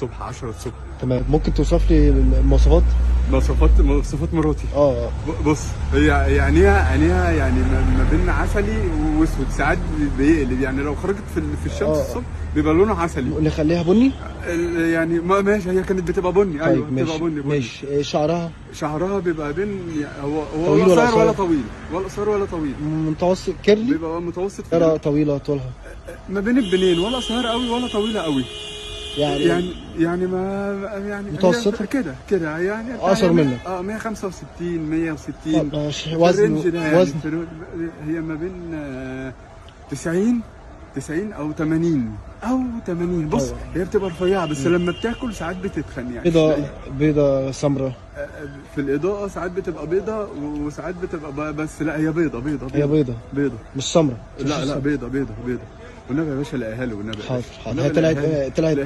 الصبح 10 الصبح. تمام. ممكن توصف لي المواصفات؟ مواصفات مراتي. بص، هي عينيها يعني ما بين عسلي واسود، ساعات بيقلب، يعني لو خرجت في الشمس الصبح بيبقى لونه عسلي. نخليها بني؟ يعني ماشي، هي كانت بتبقى بني. طيب ايوه ماشي. بتبقى بني. ماشي. شعرها بيبقى بين، هو طويل ولا ولا قصير ولا قصير؟ طويل، ولا قصير ولا طويل، متوسط كيرلي؟ بيبقى متوسط لا طويلة طولها ما بين البنين، ولا قصيره قوي ولا طويله قوي. يعني ما يعني متوسطة كده يعني اقصر منك. 165 160. ماشي. وزن هي ما بين 90 او 80. بص هي بتبقى رفيعه، بس لما بتاكل ساعات بتتخن يعني. بيضة سمراء. في الاضاءه ساعات بتبقى بيضه، وساعات بتبقى بس لا، هي بيضه. هي بيضة مش سمراء. لا بيضه. والنبي يا باشا لاقيها له، والنبي. حاضر. هي طلعت